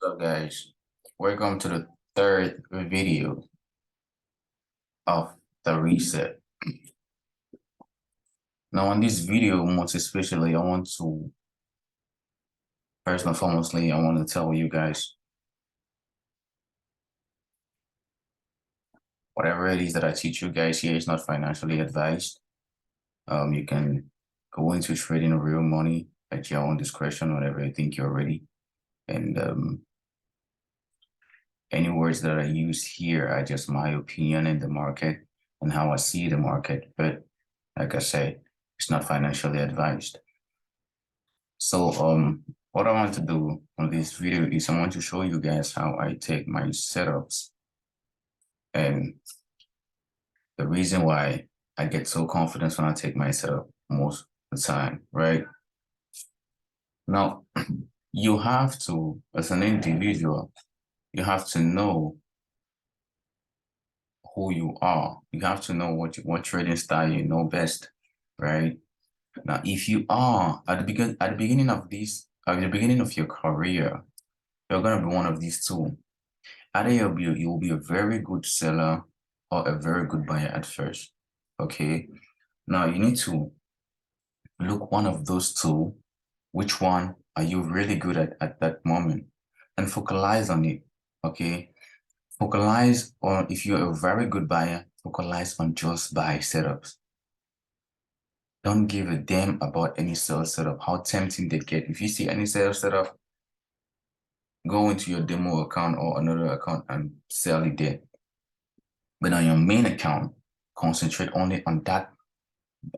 So guys, welcome to the third video of the reset. Now in this video, most especially, first and foremostly, I want to tell you guys, whatever it is that I teach you guys here is not financially advised. You can go into trading real money at your own discretion whenever you think you're ready. And any words that I use here are just my opinion in the market and how I see the market. But like I said, it's not financially advised. So what I want to do on this video is I want to show you guys how I take my setups and the reason why I get so confident when I take my setup most of the time, right? Now, you have to, as an individual, you have to know who you are. You have to know what trading style you know best, right? Now, if you are at the beginning of your career, you're gonna be one of these two. Either you will be a very good seller or a very good buyer at first. Okay. Now you need to look one of those two. Which one are you really good at that moment? And focalize on it. Okay. Focalize on, if you're a very good buyer, focalize on just buy setups. Don't give a damn about any sell setup, how tempting they get. If you see any sell setup, go into your demo account or another account and sell it there. But on your main account, concentrate only on that.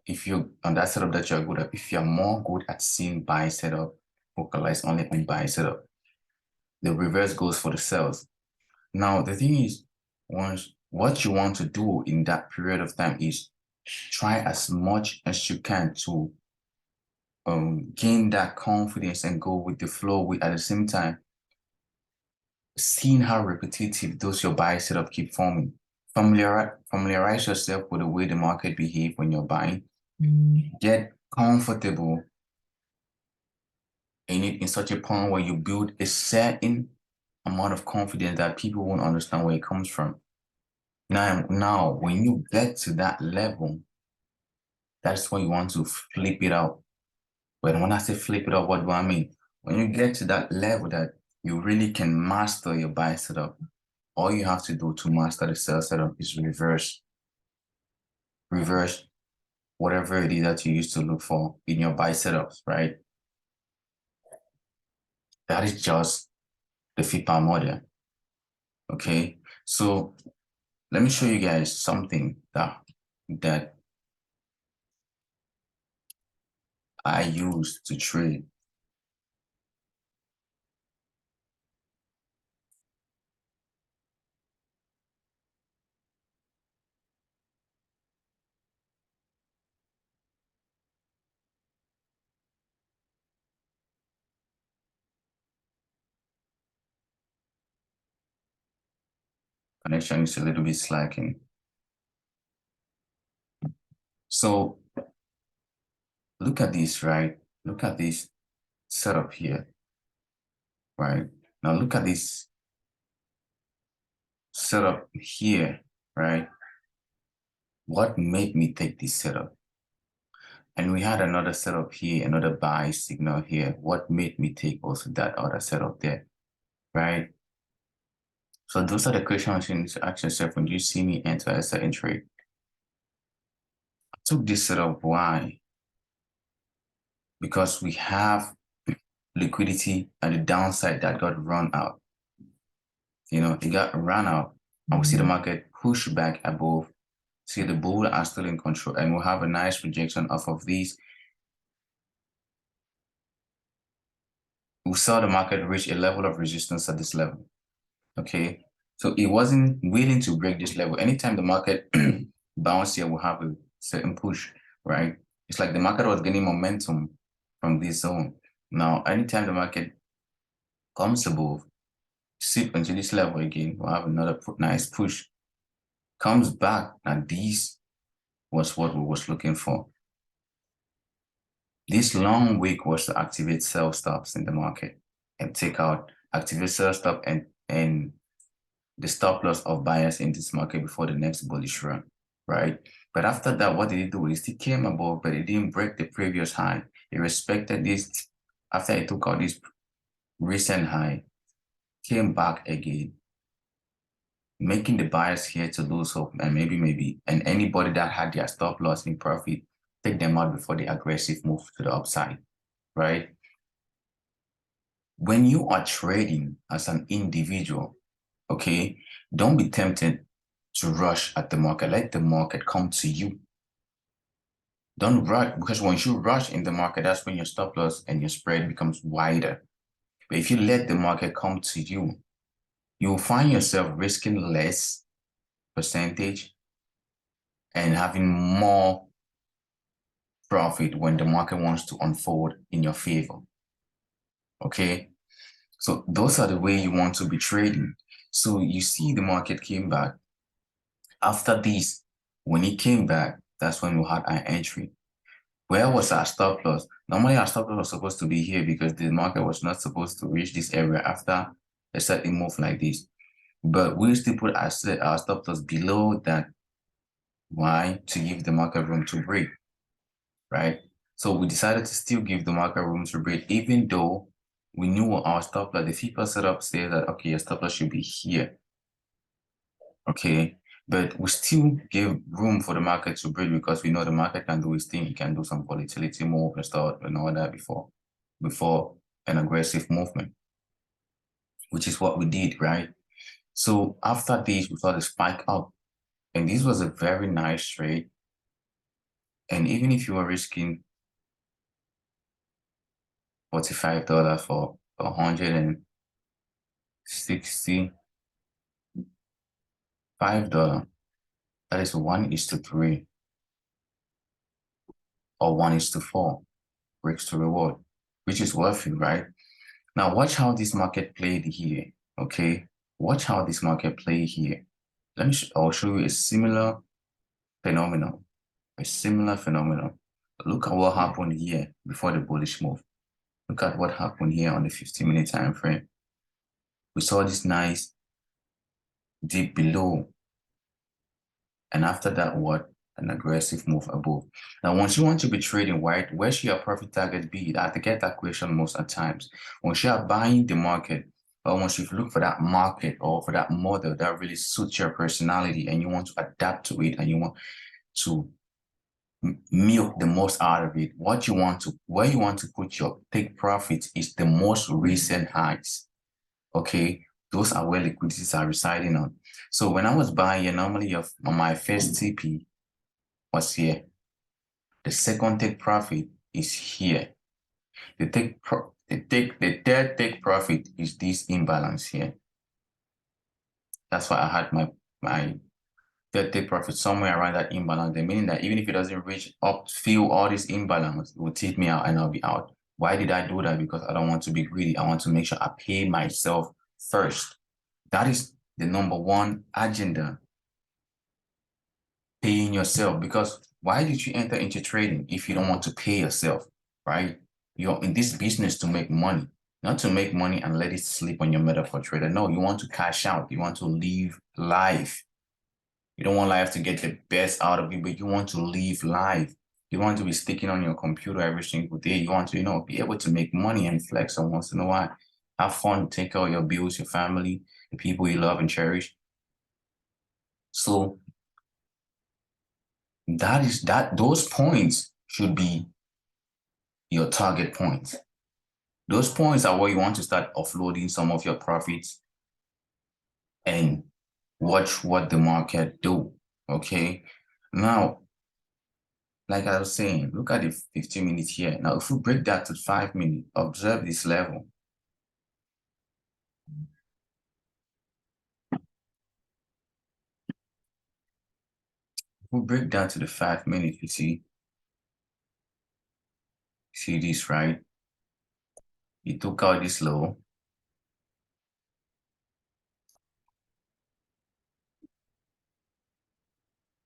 If you're on that setup that you're good at, if you're more good at seeing buy setup, focalize only on buy setup. The reverse goes for the sells. Now, the thing is, what you want to do in that period of time is try as much as you can to gain that confidence and go with the flow with, at the same time, seeing how repetitive those your buy setup keep forming. Familiarize yourself with the way the market behaves when you're buying. Get comfortable in it in such a point where you build a certain amount of confidence that people won't understand where it comes from. Now, when you get to that level, that's when you want to flip it out. But when I say flip it out, what do I mean? When you get to that level that you really can master your buy setup, all you have to do to master the sell setup is reverse whatever it is that you used to look for in your buy setups, right? That is just the Fipa model. Okay, so let me show you guys something that I use to trade. Connection is a little bit slacking. So look at this, right? Look at this setup here, right? Now look at this setup here, right? What made me take this setup? And we had another setup here, another buy signal here. What made me take also that other setup there, right? So those are the questions you need to ask yourself when you see me enter a certain trade. I took this setup, why? Because we have liquidity at the downside that got run out. You know, it got run out, and we see the market push back above. See, the bull are still in control, and we'll have a nice rejection off of these. We saw the market reach a level of resistance at this level. Okay, so it wasn't willing to break this level. Anytime the market bounce here, we'll have a certain push, right? It's like the market was getting momentum from this zone. Now, anytime the market comes above, sip into this level again, we'll have another nice push. Comes back, and this was what we was looking for. This long wick was to activate sell stops in the market and take out activate sell stop and the stop loss of buyers in this market before the next bullish run, right? But after that, what did it do? It still came above, but it didn't break the previous high. It respected this after it took out this recent high, came back again, making the buyers here to lose hope, and maybe, and anybody that had their stop loss in profit, take them out before the aggressive move to the upside, right? When you are trading as an individual, okay, don't be tempted to rush at the market. Let the market come to you. Don't rush, because once you rush in the market, that's when your stop loss and your spread becomes wider. But if you let the market come to you, you'll find yourself risking less percentage and having more profit when the market wants to unfold in your favor. Okay, so those are the way you want to be trading. So you see the market came back. After this, when it came back, that's when we had our entry. Where was our stop loss? Normally our stop loss was supposed to be here because the market was not supposed to reach this area after a certain move like this. But we still put our stop loss below that. Why? To give the market room to break, right? So we decided to still give the market room to break, even though we knew our stop loss, the Fipa setup said that, okay, your stop loss should be here. Okay, but we still give room for the market to break because we know the market can do its thing. It can do some volatility move and stuff and all that before an aggressive movement, which is what we did, right? So after this, we saw the spike up, and this was a very nice trade. And even if you were risking $45 for $165, that is 1:3 or 1:4 risk to reward, which is worth it, right? Now watch how this market played here. Okay, watch how this market played here. I'll show you a similar phenomenon. Look at what happened here before the bullish move. Look at what happened here on the 15-minute time frame. We saw this nice dip below, and after that, what? An aggressive move above. Now, once you want to be trading, right, where should your profit target be? I have to get that question most of the times. Once you are buying the market, or once you look for that market or for that model that really suits your personality and you want to adapt to it and you want to milk the most out of it, where you want to put your take profits is the most recent highs. Okay, those are where liquidities are residing on. So when I was buying, normally my first TP was here. The second take profit is here. The third take profit is this imbalance here. That's why I had my third take profit somewhere around that imbalance. Meaning that even if it doesn't reach up, fill all this imbalance, it will take me out and I'll be out. Why did I do that? Because I don't want to be greedy. I want to make sure I pay myself first. That is the number one agenda. Paying yourself. Because why did you enter into trading if you don't want to pay yourself, right? You're in this business to make money, not to make money and let it sleep on your metaphor trader. No, you want to cash out. You want to live life. You don't want life to get the best out of you, but you want to live life. You want to be sticking on your computer every single day. You want to, be able to make money and flex on once in a while. Have fun, take care of your bills, your family, the people you love and cherish. So those points should be your target points. Those points are where you want to start offloading some of your profits and watch what the market do. Okay, now like I was saying, look at the 15 minutes here. Now if we break that to 5 minutes, observe this level. If we break down to the 5 minutes, you see this, right? It took out this low.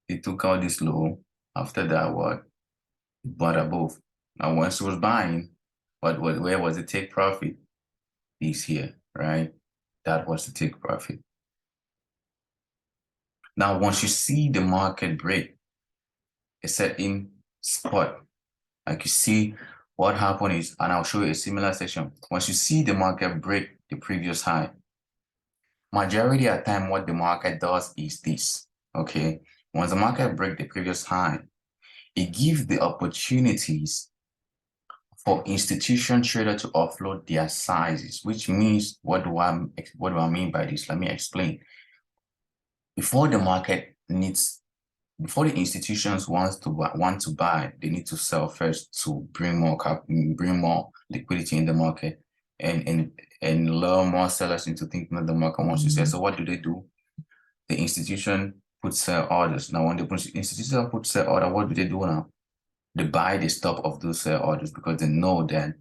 It took out this low. After that, what? It bought above. Now, once it was buying, where was it take profit? This here, right? That was the take profit. Now, once you see the market break a certain spot, like you see what happened is, and I'll show you a similar section. Once you see the market break the previous high, majority of the time what the market does is this, okay? Once the market break the previous high, it gives the opportunities for institution trader to offload their sizes, which means, what do I mean by this? Let me explain. Before the market needs, before the institutions want to buy, they need to sell first to bring more liquidity in the market and lure more sellers into thinking that the market wants to sell. So what do? The institution puts sell orders. Now, when the institution puts sell order, what do now? They buy the stop of those sell orders because they know that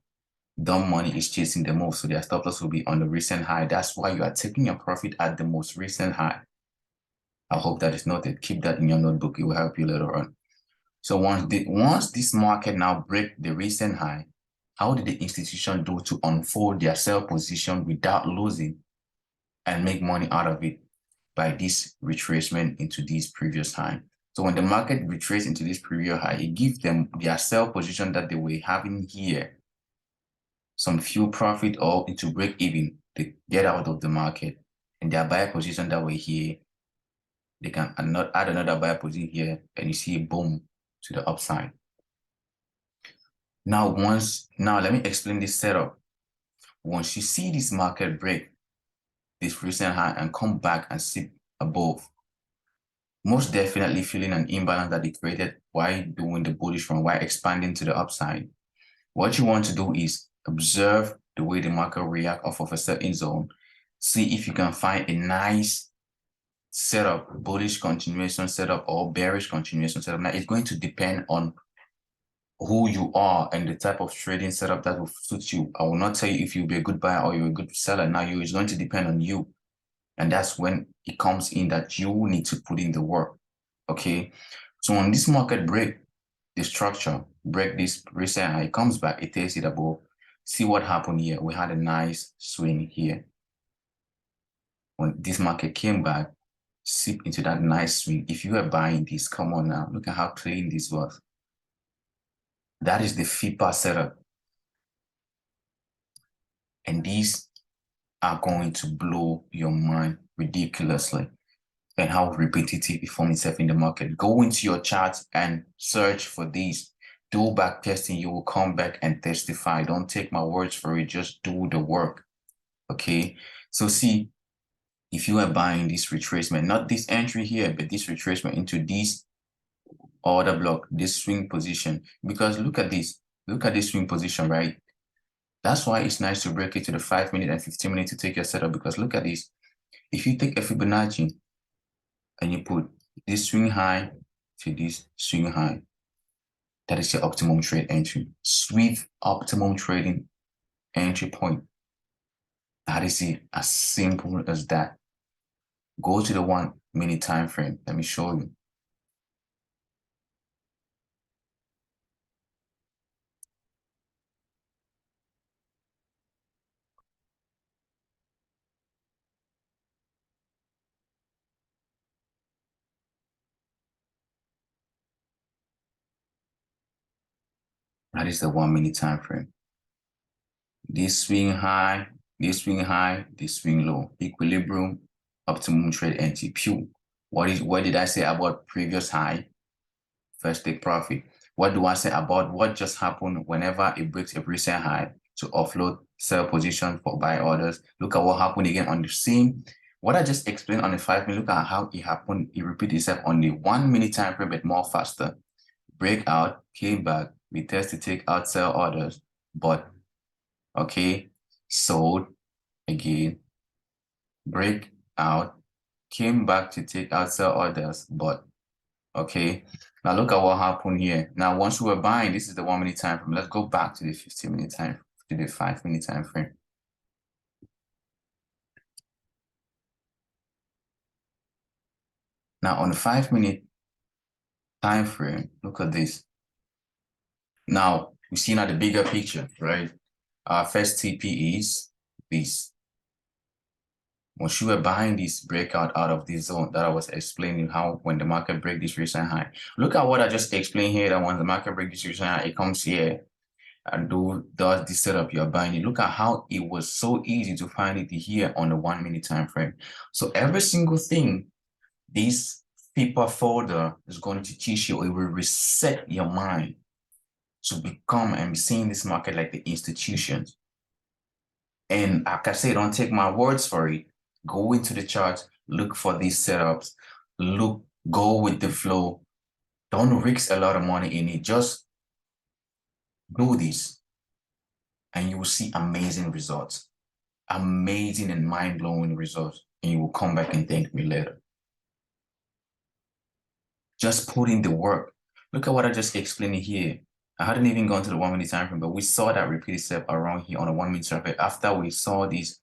dumb money is chasing the most. So their stop loss will be on the recent high. That's why you are taking your profit at the most recent high. I hope that is noted. Keep that in your notebook. It will help you later on. So once this market now break the recent high, how did the institution do to unfold their sell position without losing and make money out of it? By this retracement into this previous high. So when the market retraces into this previous high, it gives them their sell position that they were having here some few profit or into break even. They get out of the market, and their buy position that were here, they can add another buy position here, and you see boom to the upside. Now let me explain this setup. Once you see this market break this recent high and come back and sit above, most definitely feeling an imbalance that it created while doing the bullish run, while expanding to the upside. What you want to do is observe the way the market react off of a certain zone. See if you can find a nice setup, bullish continuation setup or bearish continuation setup. Now, it's going to depend on who you are and the type of trading setup that will suit you. I will not tell you if you'll be a good buyer or you're a good seller. Now, it's going to depend on you. And that's when it comes in that you need to put in the work, okay? So when this market break the structure, break this recent high, it comes back, it takes it above. See what happened here. We had a nice swing here. When this market came back, sip into that nice swing. If you are buying this, come on now, look at how clean this was. That is the Fipa setup. And these are going to blow your mind ridiculously. And how repetitive it forms itself in the market. Go into your charts and search for these. Do back testing. You will come back and testify. Don't take my words for it. Just do the work. Okay. So see, if you are buying this retracement, not this entry here, but this retracement into this order block, this swing position, because look at this. Look at this swing position, right? That's why it's nice to break it to the 5-minute and 15-minute to take your setup, because look at this. If you take a Fibonacci, and you put this swing high to this swing high, that is your optimum trade entry. Sweet optimum trading entry point. That is it, as simple as that. Go to the 1-minute time frame. Let me show you. That is the 1-minute time frame. This swing high, this swing high, this swing low. Equilibrium, optimum trade entry. Pew. What did I say about previous high? First take profit. What do I say about what just happened whenever it breaks a recent high to offload sell position for buy orders? Look at what happened again on the same. What I just explained on the 5-minute, look at how it happened. It repeated itself on the 1-minute time frame, but more faster. Breakout, came back, retest to take out sell orders, but okay, sold again, breakout, came back to take out sell orders, but okay. Now look at what happened here. Now, once we were buying, this is the 1-minute time frame. Let's go back to the 15-minute time, to the 5-minute time frame. Now, on the 5-minute time frame, look at this. Now, we see now the bigger picture, right? Our first TP is this. Once you were buying this breakout out of this zone that I was explaining, how when the market break this recent high, look at what I just explained here, that when the market break this recent high, it comes here and does the setup you're buying it. Look at how it was so easy to find it here on the 1 minute time frame. So every single thing this Fipa folder is going to teach you, it will reset your mind to become and be seeing this market like the institutions. And like I say, don't take my words for it. Go into the charts, look for these setups, go with the flow. Don't risk a lot of money in it. Just do this and you will see amazing results, amazing and mind-blowing results. And you will come back and thank me later. Just put in the work. Look at what I just explained here. I hadn't even gone to the 1 minute time frame, but we saw that repeated step around here on a 1 minute time frame after we saw this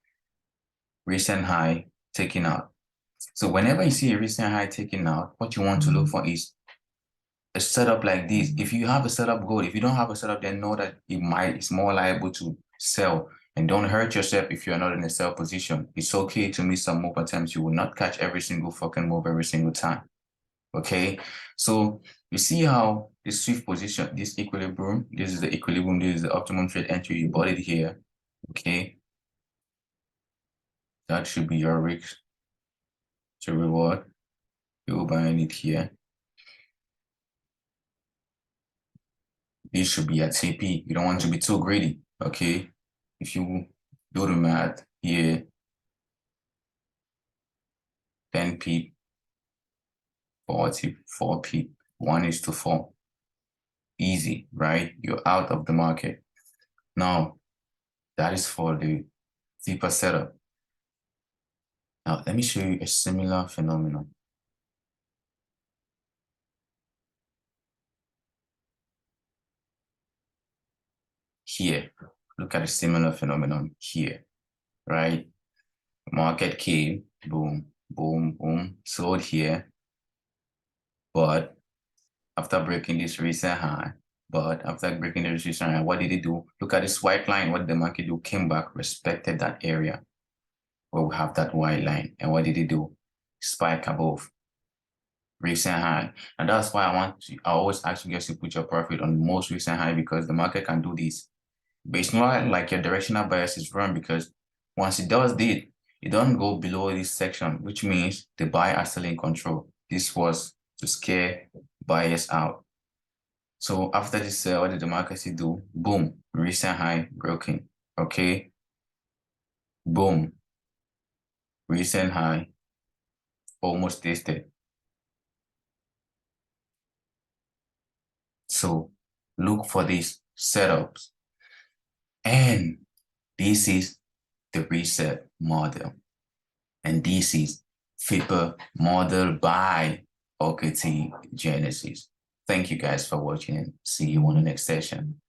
recent high taken out. So whenever you see a recent high taken out, what you want to look for is a setup like this. If you have a setup, good. If you don't have a setup, then know that it's more liable to sell. And don't hurt yourself if you're not in a sell position. It's okay to miss some move attempts. You will not catch every single fucking move every single time. Okay, so you see how this swift position, this equilibrium, this is the equilibrium, this is the optimum trade entry. You bought it here. Okay, that should be your risk to reward. You're buying it here. This should be at TP. You don't want to be too greedy. Okay, if you do the math here, 10 p, 40, 4 p, 1:4. Easy, right? You're out of the market. Now, that is for the Fipa setup. Now, let me show you a similar phenomenon. Here, look at a similar phenomenon here, right? Market came, boom, boom, boom, sold here. But after breaking this recent high, what did it do? Look at this white line. What did the market do? Came back, respected that area where we have that white line. And what did it do? Spike above recent high. And that's why I always ask you guys to put your profit on the most recent high, because the market can do this. But it's not like your directional bias is wrong, because once it does this, it doesn't go below this section, which means the buyer are still in control. This was to scare buyers out. So after this sell, what did the market do? Boom, recent high broken. Okay, boom, recent high almost tested. So look for these setups. And this is the reset model. And this is Fipa model by OKT Genesis. Thank you guys for watching, and see you on the next session.